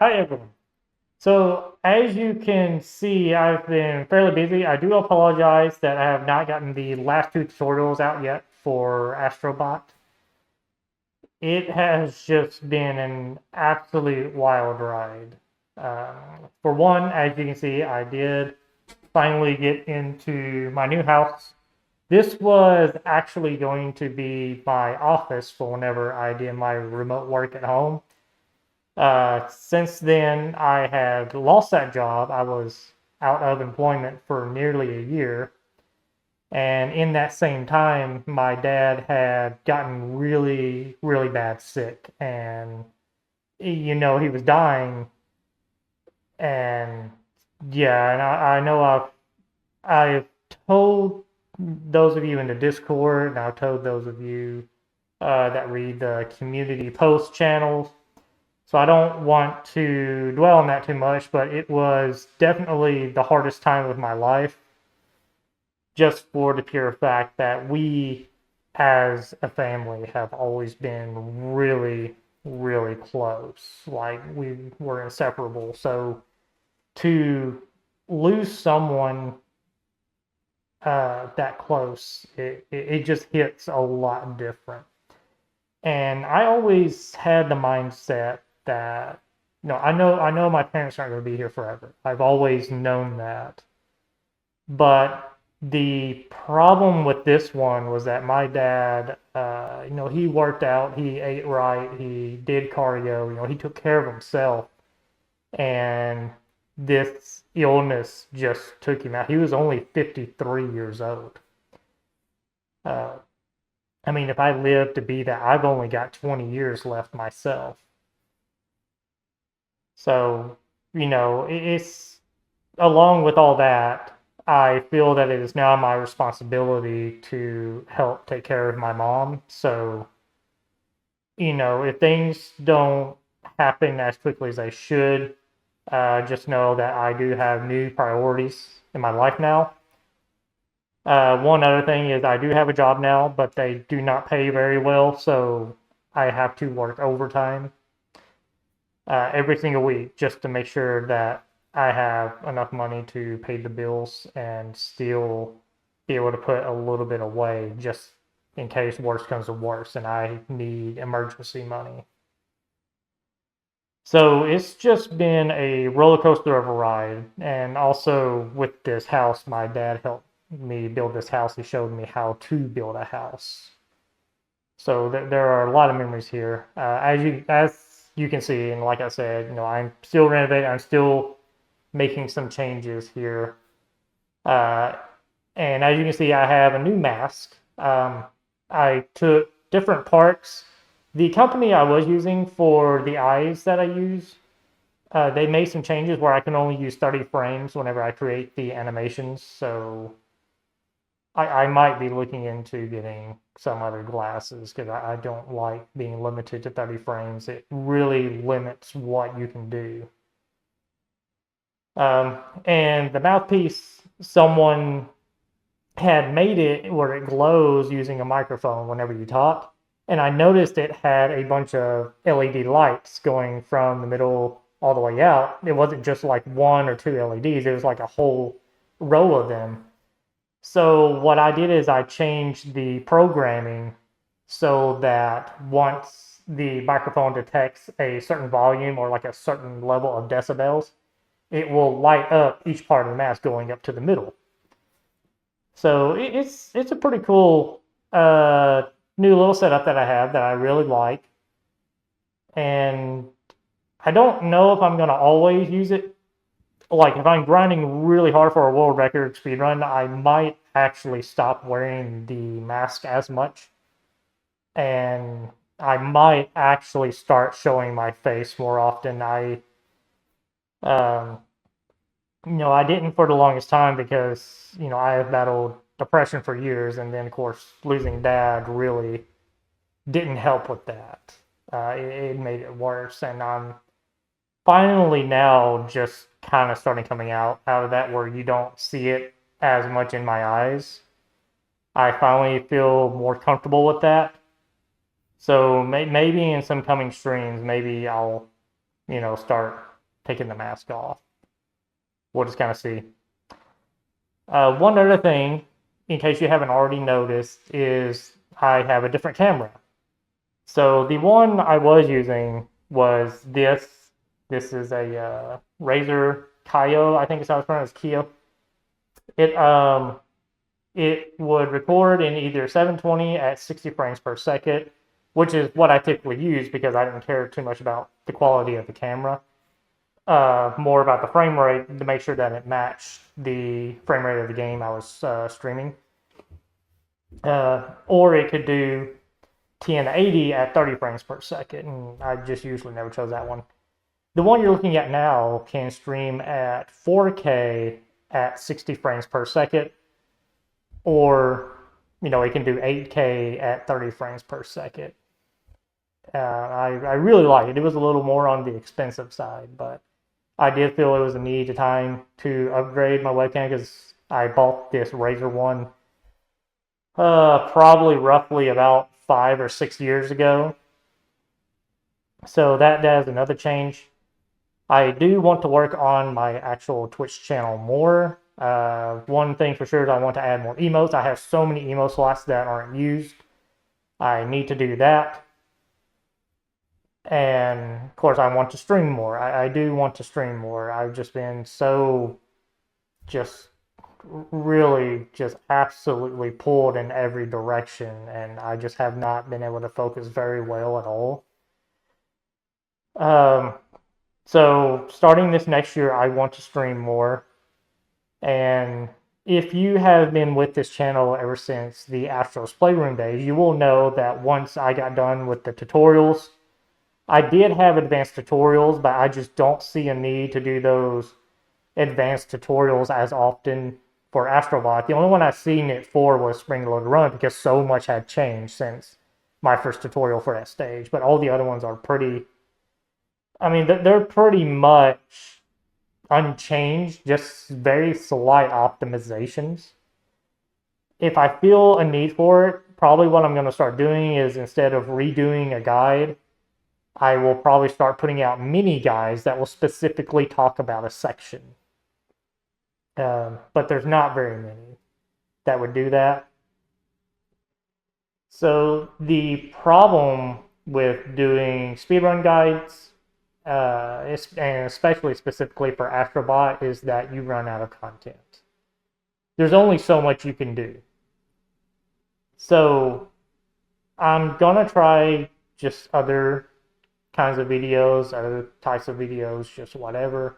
Hi everyone. So as you can see, I've been fairly busy. I do apologize that I have not gotten the last two tutorials out yet for Astrobot. It has just been an absolute wild ride. For one, as you can see, I did finally get into my new house. This was actually going to be my office for whenever I did my remote work at home. Since then, I had lost that job. I was out of employment for nearly a year. And in that same time, my dad had gotten really, really bad sick. And, he was dying. And yeah, and I know I've told those of you in the Discord, and I've told those of you that read the community post channels. So I don't want to dwell on that too much, but it was definitely the hardest time of my life, just for the pure fact that we as a family have always been really, really close. Like we were inseparable. So to lose someone that close, it just hits a lot different. And I always had the mindset that, I know my parents aren't going to be here forever. I've always known that. But the problem with this one was that my dad, he worked out, he ate right, he did cardio, he took care of himself. And this illness just took him out. He was only 53 years old. Uh, I mean, if I live to be that, I've only got 20 years left myself. So, it's along with all that, I feel that it is now my responsibility to help take care of my mom. So, if things don't happen as quickly as they should, just know that I do have new priorities in my life now. One other thing is I do have a job now, but they do not pay very well, so I have to work overtime every single week just to make sure that I have enough money to pay the bills and still be able to put a little bit away just in case worse comes to worse and I need emergency money. So it's just been a roller coaster of a ride. And also with this house, my dad helped me build this house. He showed me how to build a house. So there are a lot of memories here. As you can see, and like I said, I'm still renovating. I'm still making some changes here. Uh, and as you can see, I have a new mask. I took different parts. The company I was using for the eyes that I use, they made some changes where I can only use 30 frames whenever I create the animations. So I might be looking into getting some other glasses because I don't like being limited to 30 frames. It really limits what you can do. And the mouthpiece, someone had made it where it glows using a microphone whenever you talk. And I noticed it had a bunch of LED lights going from the middle all the way out. It wasn't just like one or two LEDs, it was like a whole row of them. So what I did is I changed the programming so that once the microphone detects a certain volume or like a certain level of decibels, it will light up each part of the mask going up to the middle. So it's a pretty cool new little setup that I have that I really like. And I don't know if I'm going to always use it. Like if I'm grinding really hard for a world record speed run, I might actually stop wearing the mask as much. And I might actually start showing my face more often. Um, I didn't for the longest time because, I have battled depression for years. And then, of course, losing dad really didn't help with that. It made it worse. And I'm finally now just kind of starting coming out of that where you don't see it as much in my eyes. I finally feel more comfortable with that. So maybe in some coming streams, maybe I'll start taking the mask off. We'll just kind of see. One other thing, in case you haven't already noticed, is I have a different camera. So the one I was using was this. This is a Razer Kiyo, I think it's how it's pronounced, Kiyo. It would record in either 720 at 60 frames per second, which is what I typically use because I didn't care too much about the quality of the camera. More about the frame rate to make sure that it matched the frame rate of the game I was streaming. Or it could do 1080 at 30 frames per second, and I just usually never chose that one. The one you're looking at now can stream at 4K at 60 frames per second, or it can do 8K at 30 frames per second. I really like it. It was a little more on the expensive side, but I did feel it was a need time to upgrade my webcam because I bought this Razer one probably roughly about 5 or 6 years ago. So that is another change. I do want to work on my actual Twitch channel more. One thing for sure is I want to add more emotes. I have so many emote slots that aren't used. I need to do that. And of course, I want to stream more. I do want to stream more. I've just been really absolutely pulled in every direction, and I just have not been able to focus very well at all. So starting this next year, I want to stream more. And if you have been with this channel ever since the Astro's Playroom days, you will know that once I got done with the tutorials, I did have advanced tutorials, but I just don't see a need to do those advanced tutorials as often for Astrobot. The only one I've seen it for was Spring Loaded Run because so much had changed since my first tutorial for that stage. But all the other ones are pretty, they're pretty much unchanged, just very slight optimizations. If I feel a need for it, probably what I'm going to start doing is instead of redoing a guide, I will probably start putting out mini guides that will specifically talk about a section. But there's not very many that would do that. So the problem with doing speedrun guides, and especially specifically for Astrobot, is that you run out of content. There's only so much you can do. So I'm gonna try just other kinds of videos, other types of videos, just whatever.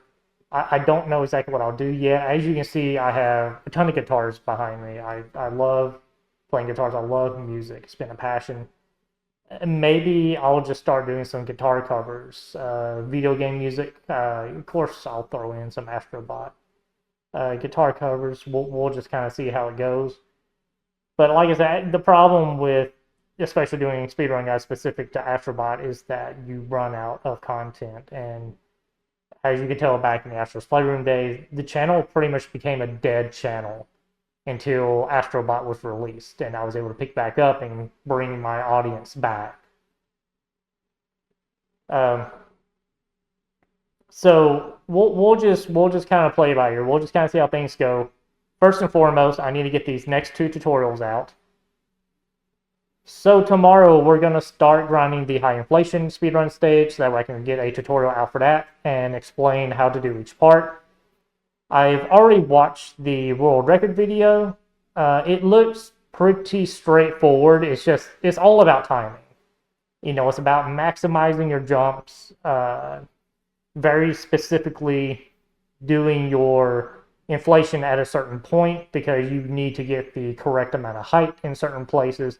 I don't know exactly what I'll do yet. As you can see, I have a ton of guitars behind me. I love playing guitars. I love music. It's been a passion. Maybe I'll just start doing some guitar covers, video game music. Of course, I'll throw in some Astrobot guitar covers. We'll just kind of see how it goes. But like I said, the problem with especially doing speedrun guides specific to Astrobot is that you run out of content. And as you can tell back in the Astro's Playroom days, the channel pretty much became a dead channel until Astrobot was released, and I was able to pick back up and bring my audience back. So we'll just kind of play by ear. We'll just kind of see how things go. First and foremost, I need to get these next 2 tutorials out. So tomorrow we're going to start grinding the high inflation speedrun stage so that way I can get a tutorial out for that and explain how to do each part. I've already watched the world record video. It looks pretty straightforward. It's all about timing. It's about maximizing your jumps, very specifically doing your inflation at a certain point because you need to get the correct amount of height in certain places.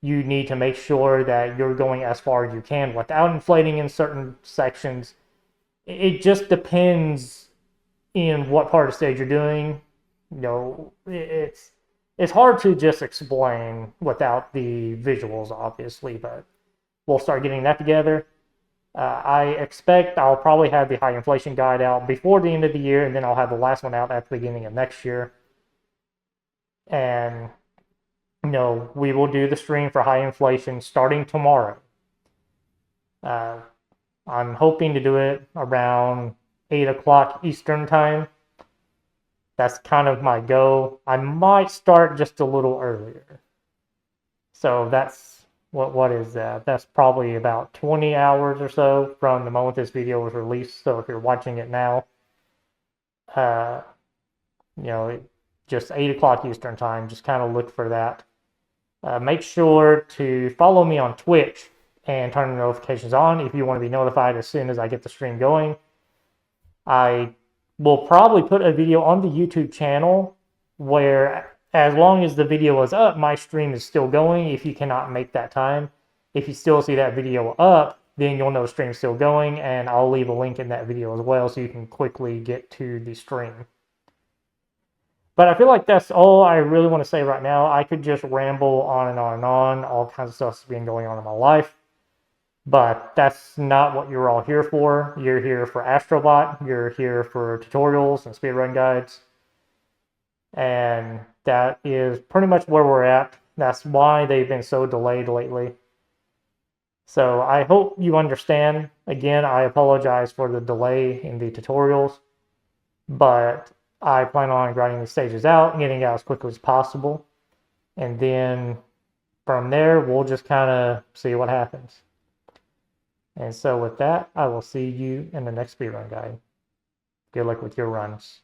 You need to make sure that you're going as far as you can without inflating in certain sections. It just depends in what part of the stage you're doing. It's hard to just explain without the visuals, obviously, but we'll start getting that together. I expect I'll probably have the high inflation guide out before the end of the year, and then I'll have the last one out at the beginning of next year. And we will do the stream for high inflation starting tomorrow. I'm hoping to do it around 8 o'clock Eastern time. That's kind of my goal. I might start just a little earlier. So that's what is that? That's probably about 20 hours or so from the moment this video was released. So if you're watching it now, uh, you know, just 8 o'clock Eastern time, just kind of look for that. Make sure to follow me on Twitch and turn the notifications on if you want to be notified as soon as I get the stream going. I will probably put a video on the YouTube channel where, as long as the video is up, my stream is still going if you cannot make that time. If you still see that video up, then you'll know the stream's still going, and I'll leave a link in that video as well so you can quickly get to the stream. But I feel like that's all I really want to say right now. I could just ramble on and on and on. All kinds of stuff's been going on in my life. But that's not what you're all here for. You're here for Astrobot. You're here for tutorials and speedrun guides. And that is pretty much where we're at. That's why they've been so delayed lately. So I hope you understand. Again, I apologize for the delay in the tutorials. But I plan on grinding the stages out and getting out as quickly as possible. And then from there, we'll just kind of see what happens. And so with that, I will see you in the next speedrun guide. Good luck with your runs.